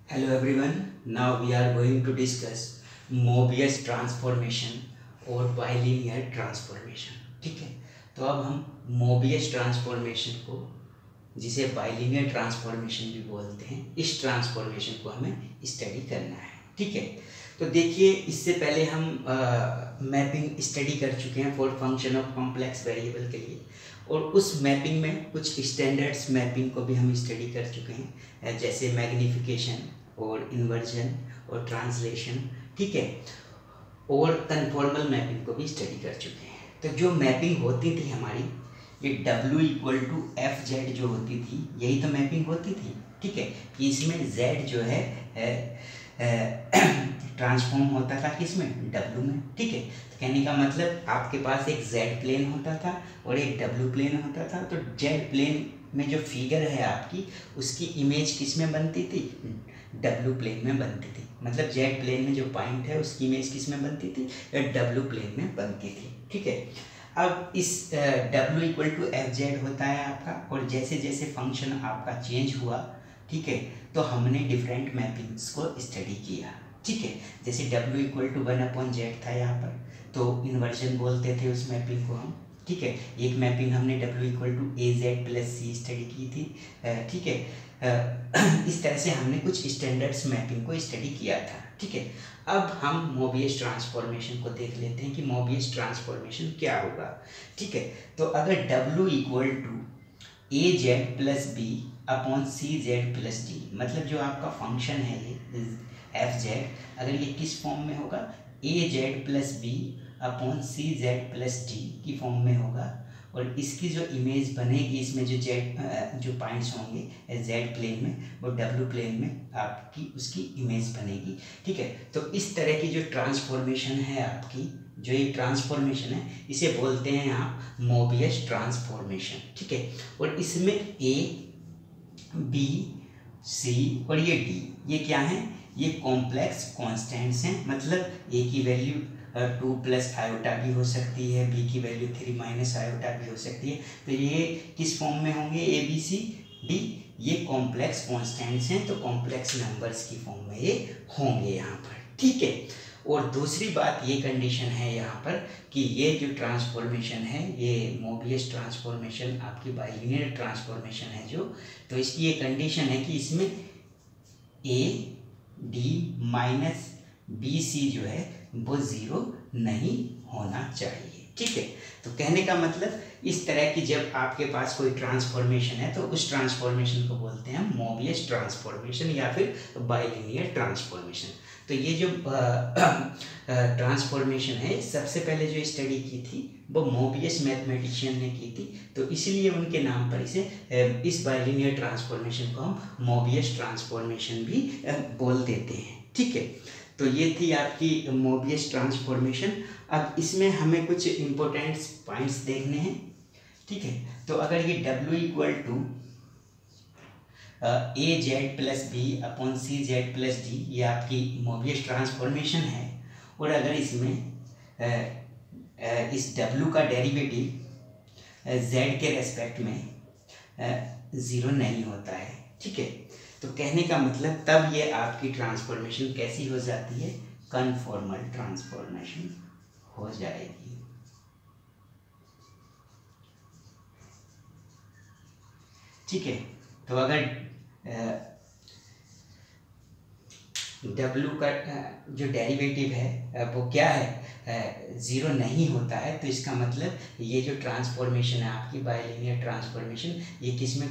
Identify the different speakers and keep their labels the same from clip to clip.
Speaker 1: Hello everyone, now we are going to discuss Mobius transformation और bilinear transformation. ठीक है, तो अब हम मोबियस ट्रांसफॉर्मेशन को, जिसे बाइलिनियर ट्रांसफॉर्मेशन भी बोलते हैं, इस ट्रांसफॉर्मेशन को हमें स्टडी करना है। ठीक है, तो देखिए, इससे पहले हम मैपिंग स्टडी कर चुके हैं for function of complex variable के लिए, और उस मैपिंग में कुछ स्टैंडर्ड्स मैपिंग को भी हम स्टडी कर चुके हैं, जैसे मैग्निफिकेशन और इन्वर्जन और ट्रांसलेशन। ठीक है, और कन्फॉर्मल मैपिंग को भी स्टडी कर चुके हैं। तो जो मैपिंग होती थी हमारी, ये W=FZ जो होती थी, यही तो मैपिंग होती थी। ठीक है, कि इसमें Z जो है ट्रांसफॉर्म होता था किसमें, W में। ठीक है, तो कहने का मतलब आपके पास एक Z प्लेन होता था और एक W प्लेन होता था। तो Z प्लेन में जो फिगर है आपकी, उसकी इमेज किस में बनती थी, W प्लेन में बनती थी। मतलब Z प्लेन में जो पॉइंट है उसकी इमेज किस में बनती थी, W प्लेन में बनती थी। ठीक है, अब इस W=FZ होता है आपका, और जैसे जैसे फंक्शन आपका चेंज हुआ, ठीक है, तो हमने डिफरेंट मैपिंग्स को स्टडी किया। ठीक है, जैसे W=1/Z था यहाँ पर, तो इन्वर्जन बोलते थे उस मैपिंग को हम। ठीक है, एक मैपिंग हमने W=AZ+C स्टडी की थी। ठीक है, इस तरह से हमने कुछ स्टैंडर्ड्स मैपिंग को स्टडी किया था। ठीक है, अब हम मोबियस ट्रांसफॉर्मेशन को देख लेते हैं कि मोबियस ट्रांसफॉर्मेशन क्या होगा। ठीक है, तो अगर W=AZ+B/CZ+D, मतलब जो आपका फंक्शन है ये FZ, अगर ये किस फॉर्म में होगा, AZ+B/CZ+D की फॉर्म में होगा, और इसकी जो इमेज बनेगी, इसमें जो जो पॉइंट्स होंगे Z प्लेन में, वो W प्लेन में आपकी उसकी इमेज बनेगी। ठीक है, तो इस तरह की जो ट्रांसफॉर्मेशन है आपकी, जो ये ट्रांसफॉर्मेशन है, इसे बोलते हैं आप मोबियस ट्रांसफॉर्मेशन। ठीक है, और इसमें A, B, C और ये D, ये क्या है, ये कॉम्प्लेक्स कॉन्स्टेंट्स हैं। मतलब A की वैल्यू 2+i भी हो सकती है, B की वैल्यू 3-i भी हो सकती है। तो ये किस फॉर्म में होंगे, ABCD, ये कॉम्प्लेक्स कॉन्स्टेंट्स हैं, तो कॉम्प्लेक्स नंबर्स की फॉर्म में ये होंगे यहाँ पर। ठीक है, और दूसरी बात ये कंडीशन है यहाँ पर कि ये जो ट्रांसफॉर्मेशन है, ये मोबियस ट्रांसफॉर्मेशन आपकी बाइलिनियर ट्रांसफॉर्मेशन है जो, तो इसकी ये कंडीशन है कि इसमें AD-BC जो है वो 0 नहीं होना चाहिए। ठीक है, तो कहने का मतलब इस तरह की जब आपके पास कोई ट्रांसफॉर्मेशन है, तो उस ट्रांसफॉर्मेशन को बोलते हैं मोबियस ट्रांसफॉर्मेशन या फिर बाइलिनियर ट्रांसफॉर्मेशन। तो ये जो ट्रांसफॉर्मेशन है, सबसे पहले जो स्टडी की थी वो मोबियस मैथमेटिशियन ने की थी, तो इसलिए उनके नाम पर इसे, इस बाइलिनियर ट्रांसफॉर्मेशन को हम मोबियस ट्रांसफॉर्मेशन भी बोल देते हैं। ठीक है, तो ये थी आपकी मोबियस ट्रांसफॉर्मेशन। अब इसमें हमें कुछ इम्पोर्टेंट पॉइंट्स देखने हैं। ठीक है, तो अगर ये W=AZ+B/CZ+D ये आपकी मोबियस ट्रांसफॉर्मेशन है, और अगर इसमें इस W का डेरिवेटिव Z के रेस्पेक्ट में 0 नहीं होता है। ठीक है, तो कहने का मतलब तब ये आपकी ट्रांसफॉर्मेशन कैसी हो जाती है, कन्फॉर्मल ट्रांसफॉर्मेशन हो जाएगी। ठीक है, तो अगर W का जो डेरिवेटिव है वो क्या है, 0 नहीं होता है, तो इसका मतलब ये जो ट्रांसफॉर्मेशन है आपकी बाइलिनियर ट्रांसफॉर्मेशन, ये किस में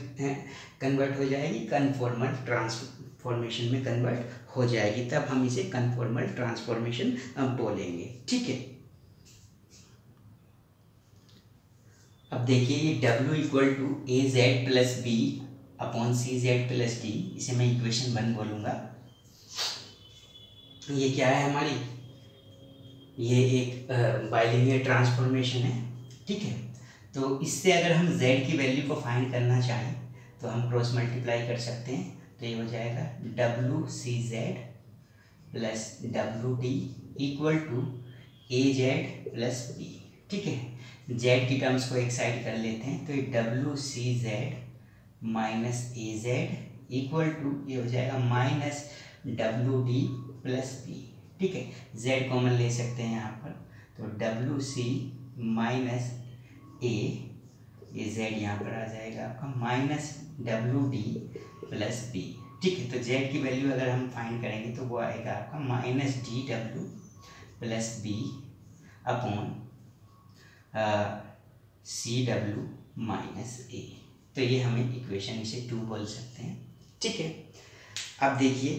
Speaker 1: कन्वर्ट हो जाएगी, कन्फॉर्मल ट्रांसफॉर्मेशन में कन्वर्ट हो जाएगी। तब हम इसे कन्फॉर्मल ट्रांसफॉर्मेशन बोलेंगे। ठीक है, अब देखिए, ये W=AZ+B/CZ+D, इसे मैं इक्वेशन 1 बोलूँगा। ये क्या है हमारी, ये एक बाइलिनियर ट्रांसफॉर्मेशन है। ठीक है, तो इससे अगर हम Z की वैल्यू को फाइंड करना चाहें, तो हम क्रॉस मल्टीप्लाई कर सकते हैं। तो ये हो जाएगा WCZ+WD=AZ+B। ठीक है, Z की टर्म्स को एक साइड कर लेते हैं, तो ये WCZ-AZ ये हो जाएगा डब्ल्यू डी प्लस बी। ठीक है, जेड कॉमन ले सकते हैं यहाँ पर, तो डब्ल्यू सी माइनस ए, ये जेड यहाँ पर आ जाएगा आपका, minus W D plus B. ठीक है, तो जेड की वैल्यू अगर हम फाइंड करेंगे तो वो आएगा आपका minus D W plus B upon C W minus A. तो ये हमें इक्वेशन इसे 2 बोल सकते हैं। ठीक है, अब देखिए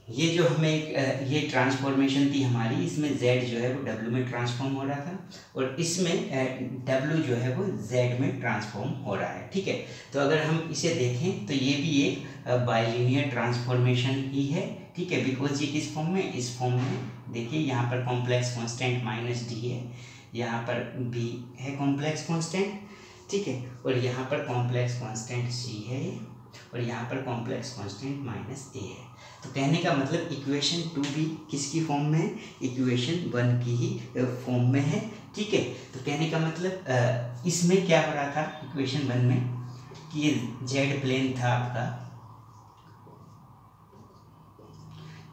Speaker 1: ये जो हमें ये ट्रांसफॉर्मेशन थी हमारी, इसमें z जो है वो w में ट्रांसफॉर्म हो रहा था और इसमें w जो है वो z में ट्रांसफॉर्म हो रहा है। ठीक है, तो अगर हम इसे देखें तो ये भी एक बाइलिनियर ट्रांसफॉर्मेशन ही है। ठीक है, बिकॉज ये किस फॉर्म में, इस फॉर्म में देखिए यहाँ पर कॉम्प्लेक्स कांस्टेंट माइनस डी है, यहाँ पर b है कॉम्प्लेक्स कांस्टेंट। ठीक है, और यहाँ पर कॉम्प्लेक्स कांस्टेंट c है और यहाँ पर कॉम्प्लेक्स कांस्टेंट माइनस ए है। तो कहने का मतलब इक्वेशन 2 भी किसकी फॉर्म में है, इक्वेशन 1 की ही फॉर्म में है। ठीक है, तो कहने का मतलब इसमें क्या हो रहा था इक्वेशन 1 में कि ये जेड प्लेन था आपका,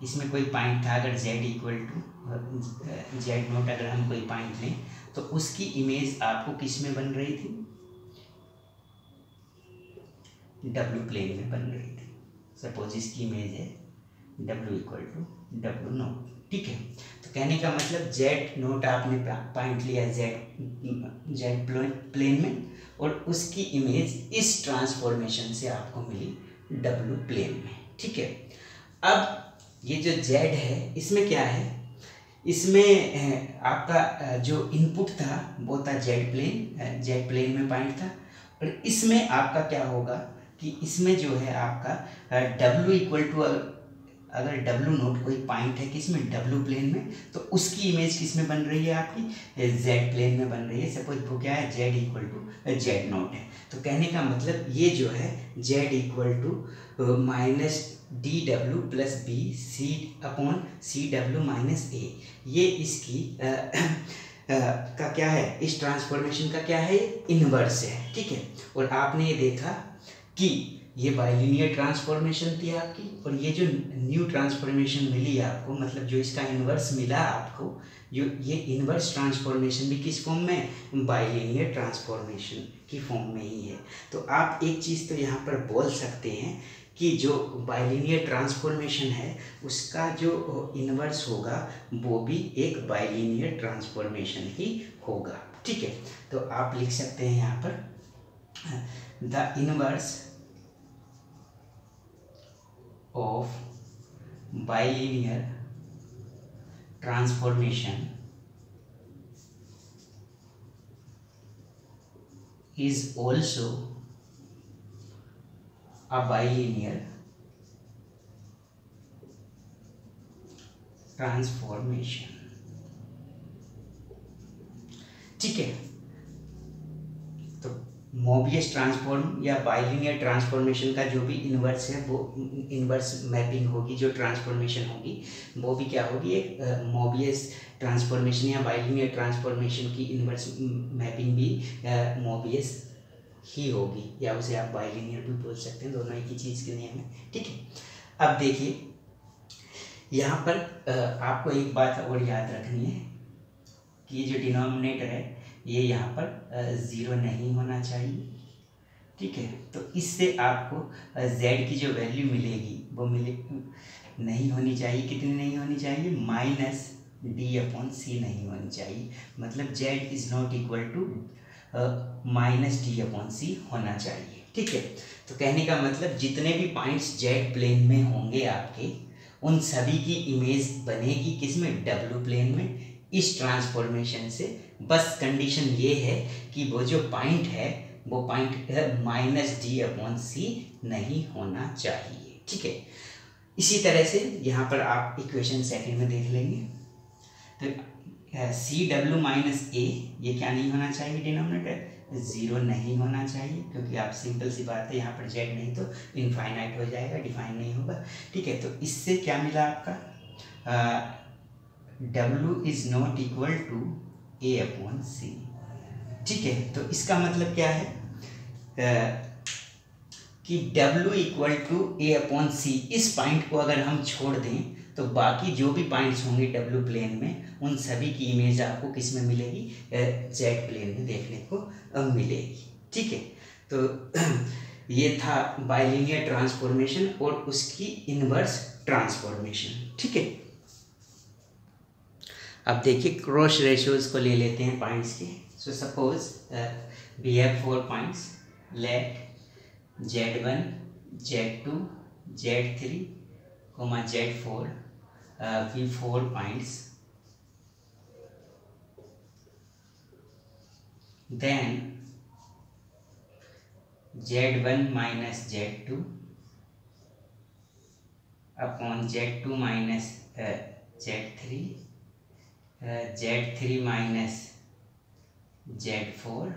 Speaker 1: इसमें कोई पॉइंट था, अगर Z equal to Z naught अगर हम कोई पॉइंट लें तो उसकी इमेज आपको किस में बन रही थी, डब्ल्यू प्लेन में बन रही थी। सपोज इसकी इमेज है W equal to W naught. ठीक है, तो कहने का मतलब जेड नोट आपने पॉइंट लिया जेड प्लेन में और उसकी इमेज इस ट्रांसफॉर्मेशन से आपको मिली डब्ल्यू प्लेन में। ठीक है, अब ये जो जेड है इसमें क्या है, इसमें आपका जो इनपुट था वो था जेड प्लेन में पॉइंट था और इसमें आपका क्या होगा कि इसमें जो है आपका डब्ल्यू इक्वल टू, अगर डब्ल्यू नोट कोई पॉइंट है किसमें, डब्ल्यू प्लेन में, तो उसकी इमेज किस में बन रही है आपकी, जेड प्लेन में बन रही है। सपोज वो क्या है, Z equal to Z naught है। तो कहने का मतलब ये जो है Z equal to minus D W plus B C upon C W minus A, ये इसकी का क्या है, इस ट्रांसफॉर्मेशन का क्या है, इनवर्स है। ठीक है, और आपने ये देखा कि ये बाइलिनियर ट्रांसफॉर्मेशन थी आपकी और ये जो न्यू ट्रांसफॉर्मेशन मिली आपको, मतलब जो इसका इन्वर्स मिला आपको, जो ये इन्वर्स ट्रांसफॉर्मेशन भी किस फॉर्म में, बाइलिनियर ट्रांसफॉर्मेशन की फॉर्म में ही है। तो आप एक चीज़ तो यहाँ पर बोल सकते हैं कि जो बाइलिनियर ट्रांसफॉर्मेशन है उसका जो इन्वर्स होगा वो भी एक बाइलिनियर ट्रांसफॉर्मेशन ही होगा। ठीक है, तो आप लिख सकते हैं यहाँ पर the inverse of bilinear transformation is also a bilinear transformation। ठीक है, तो मोबियस ट्रांसफॉर्म या बाइलिनियर ट्रांसफॉर्मेशन का जो भी इन्वर्स है वो इन्वर्स मैपिंग होगी, जो ट्रांसफॉर्मेशन होगी वो भी क्या होगी, एक मोबियस ट्रांसफॉर्मेशन या बाइलिनियर ट्रांसफॉर्मेशन की इन्वर्स मैपिंग भी मोबियस ही होगी, या उसे आप बाइलिनियर भी बोल सकते हैं, दोनों एक ही चीज़ के नियम है। ठीक है, अब देखिए यहाँ पर आपको एक बात और याद रखनी है कि ये जो डिनोमिनेटर है ये यहाँ पर 0 नहीं होना चाहिए। ठीक है, तो इससे आपको z की जो वैल्यू मिलेगी वो नहीं होनी चाहिए, कितनी नहीं होनी चाहिए, माइनस डी अपॉन सी नहीं होनी चाहिए, मतलब z is not equal to minus D upon C होना चाहिए। ठीक है, तो कहने का मतलब जितने भी पॉइंट्स z प्लेन में होंगे आपके, उन सभी की इमेज बनेगी किसमें, डब्ल्यू प्लेन में, इस ट्रांसफॉर्मेशन से। बस कंडीशन ये है कि वो जो पॉइंट है वो पॉइंट माइनस डी अपॉन सी नहीं होना चाहिए। ठीक है, इसी तरह से यहाँ पर आप इक्वेशन सेकंड में देख लेंगे, तो सी डब्ल्यू माइनस ए ये क्या नहीं होना चाहिए, डिनोमिनेटर 0 नहीं होना चाहिए, क्योंकि आप सिंपल सी बात है यहाँ पर जेड नहीं तो इनफाइनाइट हो जाएगा, डिफाइन नहीं होगा। ठीक है, तो इससे क्या मिला आपका, W is not equal to A upon C. ठीक है, तो इसका मतलब क्या है, कि W equal to A upon C, इस पॉइंट को अगर हम छोड़ दें तो बाकी जो भी पॉइंट्स होंगे W प्लेन में उन सभी की इमेज आपको किस में मिलेगी, Z प्लेन में देखने को मिलेगी। ठीक है, तो ये था बाइलिनियर ट्रांसफॉर्मेशन और उसकी इनवर्स ट्रांसफॉर्मेशन। ठीक है, अब देखिए क्रॉस रेशियोज को ले लेते हैं पॉइंट्स के। So suppose we have 4 points, let Z1, Z2, Z3, Z4 be 4 points. Then Z1 minus Z2 upon Z2 minus Z3, Z3 minus Z4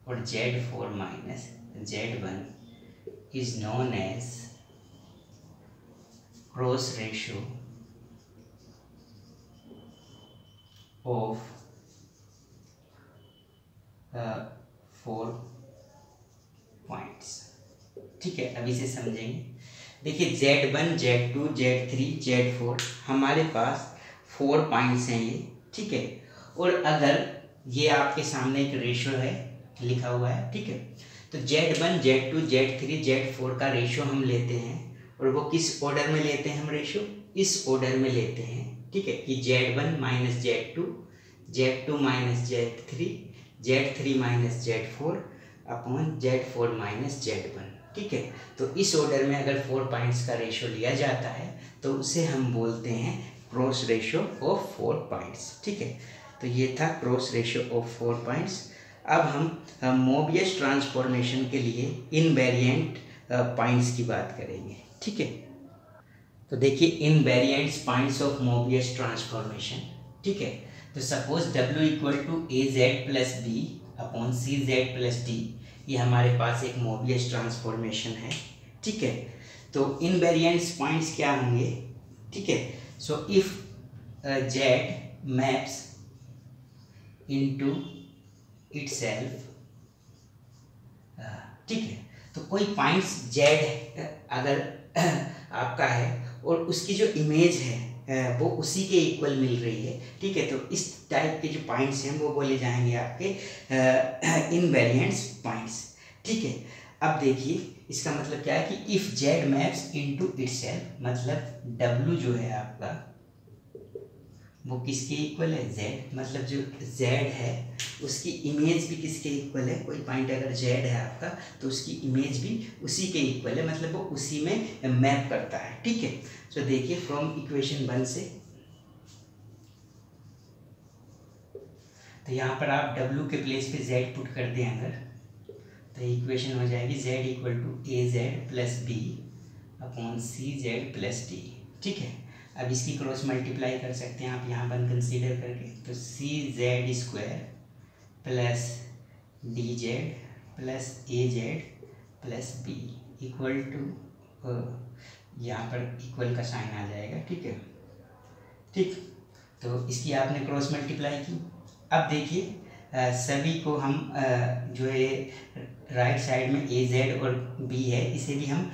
Speaker 1: और Z4 minus Z1 is known as cross ratio of 4 points. ठीक है, अब इसे समझेंगे। देखिए Z1, Z2, Z3, Z4 हमारे पास 4 points हैं ये। ठीक है, और अगर ये आपके सामने एक रेशियो है लिखा हुआ है, ठीक है, तो Z1, Z2, Z3, Z4 का रेशियो हम लेते हैं और वो किस ऑर्डर में लेते हैं हम रेशियो, इस ऑर्डर में लेते हैं। ठीक है, कि Z1 minus Z2, Z2 minus Z3, Z3 minus Z4 upon Z4 minus Z1। ठीक है, तो इस ऑर्डर में अगर 4 पॉइंट्स का रेशियो लिया जाता है तो उसे हम बोलते हैं क्रॉस रेशियो ऑफ 4 पॉइंट्स। ठीक है, तो ये था क्रॉस रेशियो ऑफ 4 पॉइंट्स। अब हम मोबियस ट्रांसफॉर्मेशन के लिए इनवेरिएंट पॉइंट्स की बात करेंगे। ठीक है, तो देखिए invariant points of Mobius transformation. ठीक है, तो suppose W equal to AZ plus B upon CZ plus D, ये हमारे पास एक मोबियस ट्रांसफॉर्मेशन है। ठीक है, तो इनवेरिएंट पॉइंट्स क्या होंगे। ठीक है, so if Z maps into itself, ठीक है, तो कोई पॉइंट्स Z अगर आपका है और उसकी जो इमेज है वो उसी के इक्वल मिल रही है। ठीक है, तो इस टाइप के जो पॉइंट्स हैं वो बोले जाएंगे आपके इनवेरिएंट पॉइंट्स। ठीक है, अब देखिए इसका मतलब क्या है कि if Z maps into itself, मतलब W जो है आपका वो किसके इक्वल है, Z, मतलब जो Z है उसकी इमेज भी किसके इक्वल है, कोई पॉइंट अगर Z है आपका तो उसकी इमेज भी उसी के इक्वल है, मतलब वो उसी में मैप करता है। ठीक है, तो देखिए फ्रॉम इक्वेशन 1 से, तो यहाँ पर आप W के प्लेस पे Z पुट कर दें अगर, तो इक्वेशन हो जाएगी Z equal to AZ plus B upon CZ plus D। ठीक है, अब इसकी क्रॉस मल्टीप्लाई कर सकते हैं आप यहाँ पर कंसीडर करके, तो CZ square plus DZ plus AZ plus B equal to, यहाँ पर इक्वल का साइन आ जाएगा। ठीक है, ठीक, तो इसकी आपने क्रॉस मल्टीप्लाई की। अब देखिए सभी को हम जो है राइट साइड में AZ और B है, इसे भी हम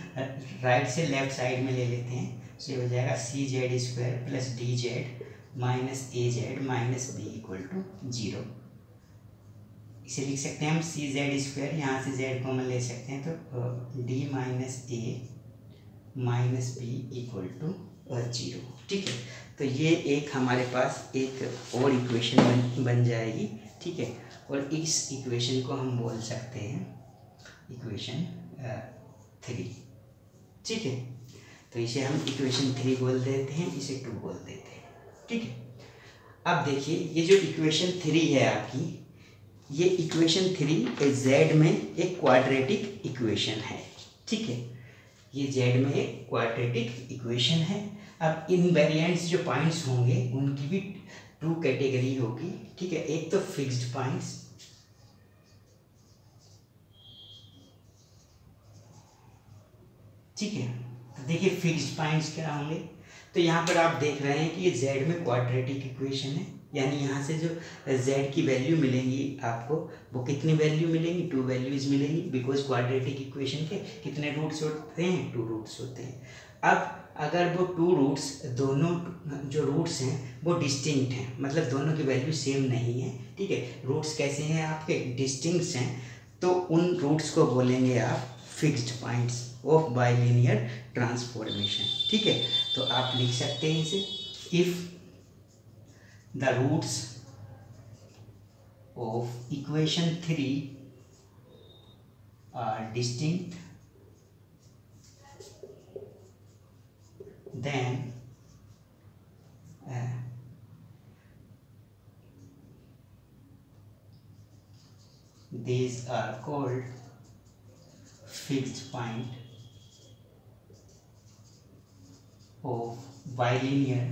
Speaker 1: राइट से लेफ्ट साइड में ले लेते हैं। तो ये हो जाएगा CZ square plus DZ minus AZ minus B equal to 0। इसे लिख सकते हैं हम CZ स्क्वायर, यहाँ से Z कॉमन ले सकते हैं, तो D minus A minus B equal to 0। ठीक है, तो ये एक हमारे पास एक और इक्वेशन बन जाएगी। ठीक है, और इस इक्वेशन को हम बोल सकते हैं इक्वेशन 3। ठीक है, तो इसे हम इक्वेशन 3 बोल देते हैं, इसे 2 बोल देते हैं। ठीक है, अब देखिए ये जो इक्वेशन 3 है आपकी, ये इक्वेशन 3 Z में एक क्वाड्रेटिक इक्वेशन है। ठीक है, ये Z में एक क्वाड्रेटिक इक्वेशन है। अब इनवेरिएंट्स जो पॉइंट्स होंगे उनकी भी 2 कैटेगरी होगी। ठीक है, एक तो फिक्स्ड पॉइंट्स, ठीक है, तो देखिए फिक्स्ड पॉइंट्स क्या होंगे। तो यहाँ पर आप देख रहे हैं कि ये Z में क्वाड्रेटिक इक्वेशन है। यानी यहाँ से जो z की वैल्यू मिलेंगी आपको, वो कितनी वैल्यू मिलेंगी, 2 वैल्यूज मिलेंगी, बिकॉज क्वाड्रेटिक इक्वेशन के कितने रूट्स होते हैं, 2 रूट्स होते हैं। अब अगर वो 2 रूट्स, दोनों जो रूट्स हैं वो डिस्टिंक्ट हैं, मतलब दोनों की वैल्यू सेम नहीं है, ठीक है, रूट्स कैसे हैं आपके, डिस्टिंक्ट हैं, तो उन रूट्स को बोलेंगे आप fixed points of bilinear transformation, ठीक है। तो आप लिख सकते हैं इसे, if the roots of equation 3 are distinct, then these are called fixed point of bilinear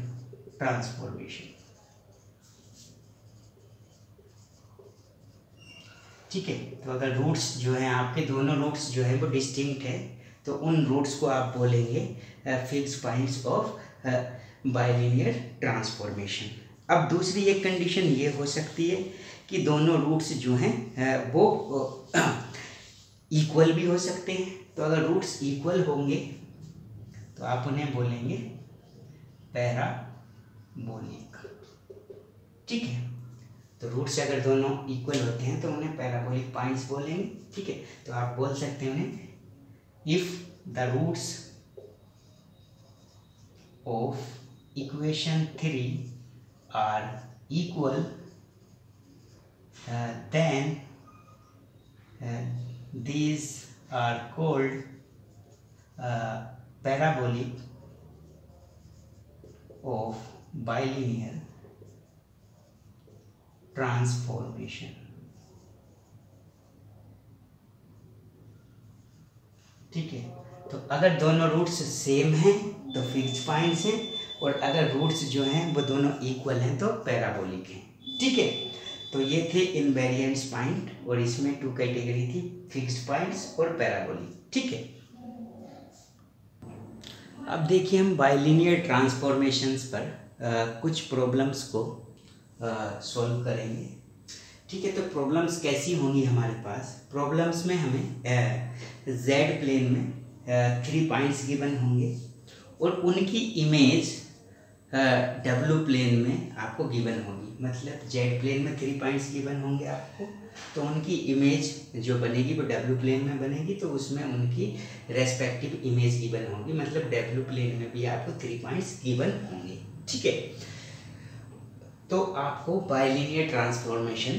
Speaker 1: transformation, ठीक है। तो अगर रूट्स जो हैं आपके, दोनों रूट्स जो है वो डिस्टिंक्ट है, तो उन रूट्स को आप बोलेंगे fix points of bilinear transformation. अब दूसरी एक कंडीशन ये हो सकती है कि दोनों रूट्स जो हैं वो इक्वल भी हो सकते हैं। तो अगर रूट्स इक्वल होंगे तो आप उन्हें बोलेंगे पैराबोलिक, ठीक है। तो रूट्स अगर दोनों इक्वल होते हैं तो उन्हें पैराबोलिक पॉइंट्स बोलेंगे, ठीक है। तो आप बोल सकते हैं उन्हें, if the roots of equation 3 are equal then these are called parabolic of bilinear transformation, ठीक है। तो अगर दोनों रूट्स सेम हैं तो फिक्स्ड पॉइंट्स हैं, और अगर रूट्स जो हैं वो दोनों इक्वल हैं तो पैराबोलिक हैं, ठीक है। तो ये थे इनवेरिएंट्स पॉइंट, और इसमें 2 कैटेगरी थी, फिक्स्ड पॉइंट्स और पैराबोलिक, ठीक है। अब देखिए हम बाइलिनियर ट्रांसफॉर्मेशंस पर कुछ प्रॉब्लम्स को सॉल्व करेंगे, ठीक है। तो प्रॉब्लम्स कैसी होंगी हमारे पास, प्रॉब्लम्स में हमें जेड प्लेन में 3 पॉइंट्स गिवन होंगे, और उनकी इमेज डब्ल्यू प्लेन में आपको गिवन होगी। मतलब जेड प्लेन में 3 पॉइंट्स गिवन होंगे आपको, तो उनकी इमेज जो बनेगी वो डब्ल्यू प्लेन में बनेगी, तो उसमें उनकी रेस्पेक्टिव इमेज गिवन होगी। मतलब डब्ल्यू प्लेन में भी आपको 3 पॉइंट्स गिवन होंगे, ठीक है। तो आपको बाइलिनियर ट्रांसफॉर्मेशन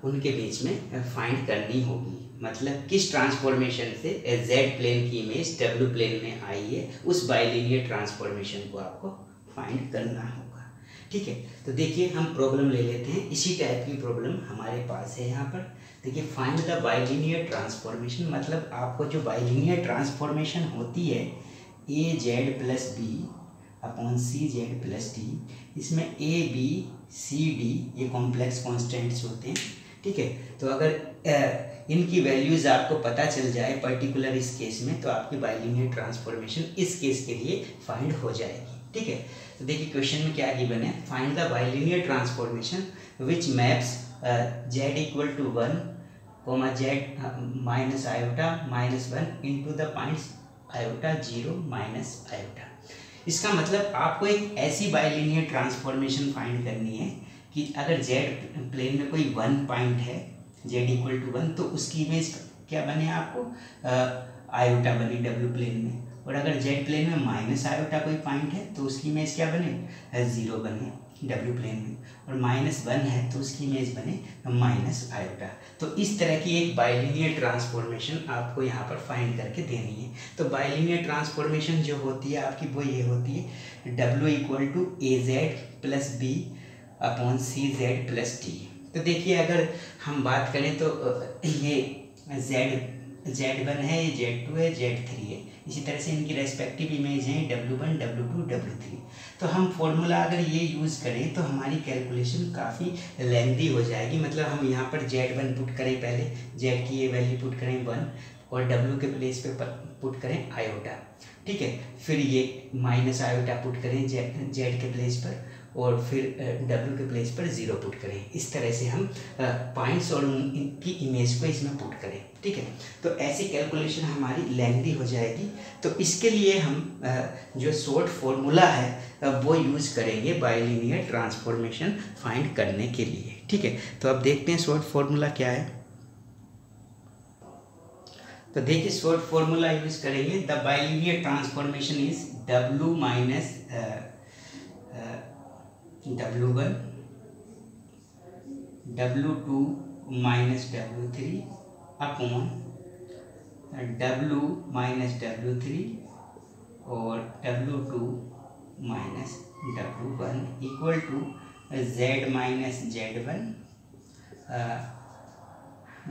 Speaker 1: उनके बीच में फाइंड करनी होगी। मतलब किस ट्रांसफॉर्मेशन से जेड प्लेन की इमेज डब्ल्यू प्लेन में आई है, उस बाइलिनियर ट्रांसफॉर्मेशन को आपको फाइंड करना होगा, ठीक है। तो देखिए हम प्रॉब्लम ले लेते हैं, इसी टाइप की प्रॉब्लम हमारे पास है यहाँ पर। देखिए फाइंड द बाइलिनियर ट्रांसफॉर्मेशन, मतलब आपको जो बाइलिनियर ट्रांसफॉर्मेशन होती है ए Z plus B upon C Z plus D, इसमें ए बी सी डी ये कॉम्प्लेक्स कॉन्स्टेंट्स होते हैं, ठीक है। तो अगर इनकी वैल्यूज़ आपको पता चल जाए पर्टिकुलर इस केस में, तो आपकी बाइलिनियर ट्रांसफॉर्मेशन इस केस के लिए फाइंड हो जाएगी, ठीक है। तो देखिए क्वेश्चन में क्या गिवन है, find the bilinear transformation which maps Z equal to 1 comma Z minus iota minus 1 into the points iota 0 minus iota. इसका मतलब आपको एक ऐसी बाइलिनियर ट्रांसफॉर्मेशन फाइंड करनी है कि अगर जेड प्लेन में कोई 1 पॉइंट है, जेड इक्वल टू 1, तो उसकी इमेज क्या बने आपको, आयोटा बने डब्ल्यू प्लेन में। और अगर जेड प्लेन में माइनस आयोटा कोई पॉइंट है तो उसकी इमेज क्या बने, 0 बने डब्ल्यू प्लेन में। और -1 है तो उसकी इमेज बने माइनस आयोटा। तो इस तरह की एक बाइलिनियर ट्रांसफॉर्मेशन आपको यहाँ पर फाइंड करके देनी है। तो बाइलिनियर ट्रांसफॉर्मेशन जो होती है आपकी वो ये होती है, W equal to A Z plus B upon C Z plus T. तो देखिए अगर हम बात करें तो ये Z1 है, ये Z2 है, Z3 है, इसी तरह से इनकी रेस्पेक्टिव इमेज हैं W1, W2, W3। तो हम फॉर्मूला अगर ये यूज़ करें तो हमारी कैलकुलेशन काफ़ी लेंथी हो जाएगी। मतलब हम यहाँ पर Z1 पुट करें, पहले Z की ये वैल्यू पुट करें 1 और W के प्लेस पे पुट करें आयोटा, ठीक है। फिर ये माइनस आयोटा पुट करें Z के प्लेस पर और फिर W के प्लेस पर 0 पुट करें। इस तरह से हम पॉइंट्स और उनकी इमेज को इसमें पुट करें, ठीक है। तो ऐसी कैलकुलेशन हमारी लेंथी हो जाएगी। तो इसके लिए हम जो शॉर्ट फॉर्मूला है वो यूज़ करेंगे बाइलिनियर ट्रांसफॉर्मेशन फाइंड करने के लिए, ठीक है। तो अब देखते हैं शॉर्ट फॉर्मूला क्या है। तो देखिए शॉर्ट फॉर्मूला यूज करेंगे, the bilinear transformation is W minus W1 W2 minus W3 upon W minus W3 और W2 minus W1 equal to Z minus Z1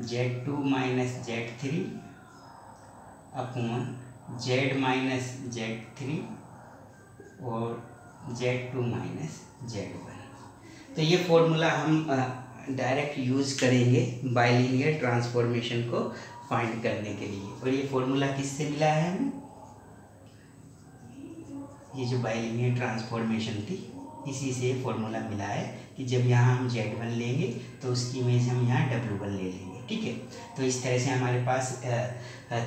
Speaker 1: Z2 minus Z3 upon Z minus Z3 और Z2 minus Z1। तो ये formula हम direct use करेंगे bilinear transformation को find करने के लिए। और ये फॉर्मूला किससे मिला है हमें? ये जो बाइलिनियर ट्रांसफॉर्मेशन थी इसी से फॉर्मूला मिला है कि जब यहाँ हम Z1 लेंगे तो उसकी इमेज हम यहाँ W1 ले लेंगे, ठीक है। तो इस तरह से हमारे पास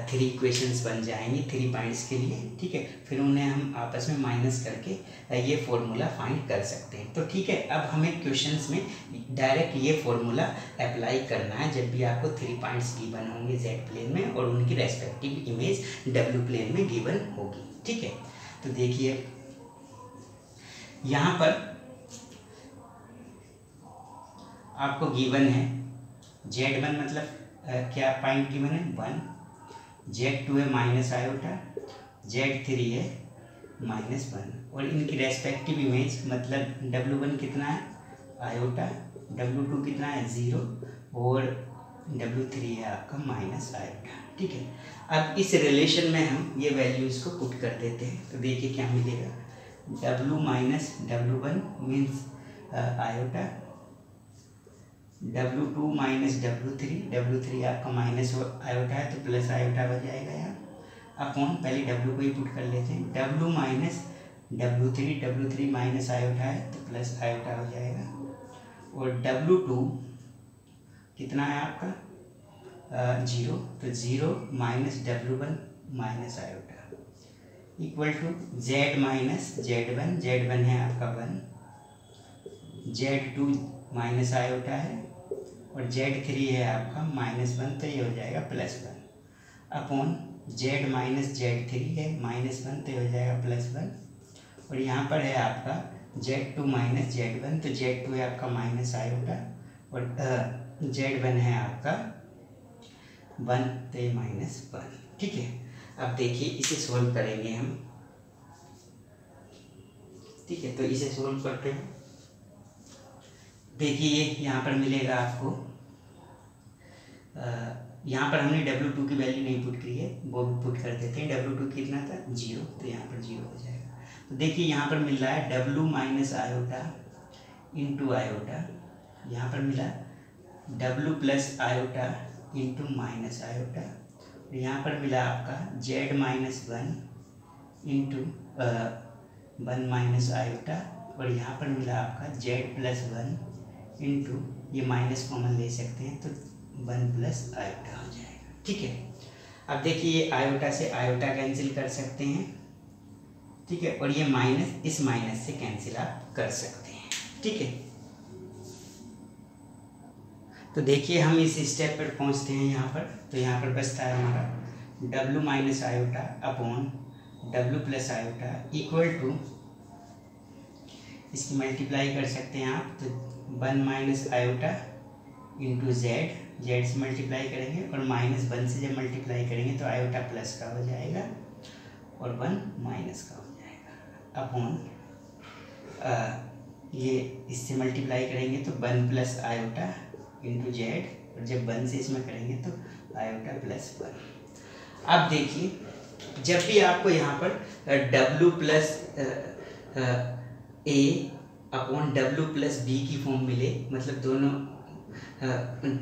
Speaker 1: 3 इक्वेशंस बन जाएंगी 3 पॉइंट्स के लिए, ठीक है। फिर उन्हें हम आपस में माइनस करके ये फॉर्मूला फाइंड कर सकते हैं। तो ठीक है, अब हमें क्वेश्चंस में डायरेक्ट ये फॉर्मूला अप्लाई करना है जब भी आपको 3 पॉइंट्स गिवन होंगे Z प्लेन में और उनकी रेस्पेक्टिव इमेज W प्लेन में गिवन होगी, ठीक है। तो देखिए यहाँ पर आपको गिवन है Z1 मतलब क्या पॉइंट गिवन है 1, Z2 है माइनस आयोटा, Z3 है -1 और इनकी रेस्पेक्टिव इमेज मतलब W1 कितना है आयोटा, W2 कितना है 0 और W3 है आपका माइनस आयोटा, ठीक है। अब इस रिलेशन में हम ये वैल्यूज़ को पुट कर देते हैं। तो देखिए क्या मिलेगा, W minus W1 means iota, W2 minus W3 आपका माइनस आयोटा है तो प्लस आयोटा हो जाएगा यहाँ अपॉन, पहले W को ही पुट कर लेते हैं, W minus W3 minus iota है तो प्लस आयोटा हो जाएगा और W2 कितना है आपका 0 तो 0 minus W1 minus iota equal to Z minus Z1 है आपका 1, Z2 माइनस आयोटा है और Z3 है आपका -1 तो ये हो जाएगा +1 अपॉन Z माइनस Z3 है -1 तो ये हो जाएगा +1 और यहाँ पर है आपका Z2 माइनस Z1 तो Z2 है आपका माइनस आयोटा और Z1 है आपका 1 तो ये -1, ठीक है। अब देखिए इसे सोल्व करेंगे हम, ठीक है। तो इसे सोल्व करते हैं। देखिए ये यहाँ पर मिलेगा आपको, यहाँ पर हमने W2 की वैल्यू नहीं पुट की है वो भी पुट कर देते हैं। W2 कितना था 0 तो यहाँ पर 0 हो जाएगा। तो देखिए यहाँ पर मिल रहा है W minus iota into iota, यहाँ पर मिला W plus iota into minus iota, यहाँ पर मिला आपका Z minus 1 into 1 minus iota और यहाँ पर मिला आपका Z प्लस 1 इंटू ये माइनस कॉमन ले सकते हैं तो 1 प्लस आयोटा हो जाएगा, ठीक है। अब देखिए ये आयोटा से आयोटा कैंसिल कर सकते हैं, ठीक है, और ये माइनस इस माइनस से कैंसिल आप कर सकते हैं, ठीक है। तो देखिए हम इस स्टेप पर पहुंचते हैं यहाँ पर। तो यहाँ पर बचता है हमारा W minus iota upon W plus iota equal to, इसकी मल्टीप्लाई कर सकते हैं आप तो 1 माइनस आयोटा इंटू Z से मल्टीप्लाई करेंगे और -1 से जब मल्टीप्लाई करेंगे तो आयोटा प्लस का हो जाएगा और 1 माइनस का हो जाएगा अपॉन ये इससे मल्टीप्लाई करेंगे तो 1 प्लस आयोटा इंटू Z और जब 1 से इसमें करेंगे तो आयोटा प्लस 1। अब देखिए जब भी आपको यहाँ पर W plus A upon W plus B की फॉर्म मिले, मतलब दोनों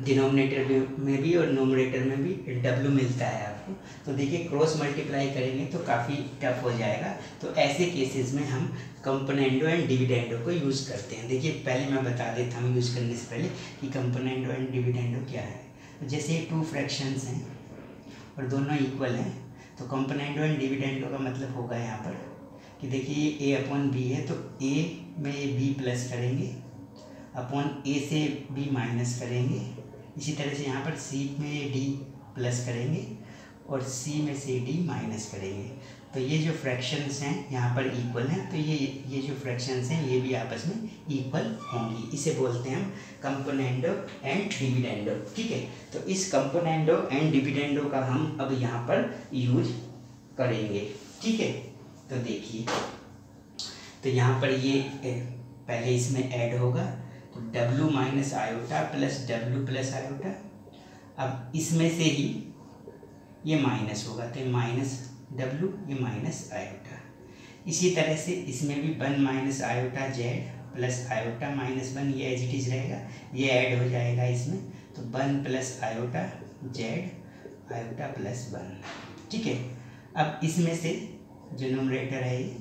Speaker 1: डिनोमिनेटर में भी और नोमिनेटर में भी W मिलता है आपको। तो देखिए क्रॉस मल्टीप्लाई करेंगे तो काफ़ी टफ हो जाएगा। तो ऐसे केसेस में हम कंपोनेंडो एंड डिविडेंडो को यूज़ करते हैं। देखिए पहले मैं बता देता हूँ यूज़ करने से पहले कि कंपोनेंडो एंड डिविडेंडो क्या है। तो जैसे ये 2 फ्रैक्शंस हैं और दोनों इक्वल हैं, तो कंपोनेंडो एंड डिविडेंडो का मतलब होगा यहाँ पर कि देखिए ये A/B है, तो A में ये B प्लस करेंगे, अपॉन A से B माइनस करेंगे। इसी तरह से यहाँ पर C में ये D प्लस करेंगे और C में से D माइनस करेंगे। तो ये जो फ्रैक्शंस हैं यहाँ पर इक्वल हैं, तो ये जो फ्रैक्शंस हैं ये भी आपस में इक्वल होंगी। इसे बोलते हैं हम कंपोनेंडो एंड डिविडेंडो। ठीक है, तो इस कंपोनेंडो एंड डिविडेंडो का हम अब यहाँ पर यूज करेंगे। ठीक है, तो देखिए, तो यहाँ पर ये पहले इसमें ऐड होगा, तो W minus iota plus W plus iota. अब इसमें से ही ये माइनस होगा, तो माइनस W, ये माइनस आयोटा। इसी तरह से इसमें भी 1 minus iota Z plus iota minus 1, ये एज इट इज रहेगा, ये ऐड हो जाएगा इसमें, तो 1 plus iota Z iota plus 1। ठीक है, अब इसमें से जो न्यूमरेटर है ये,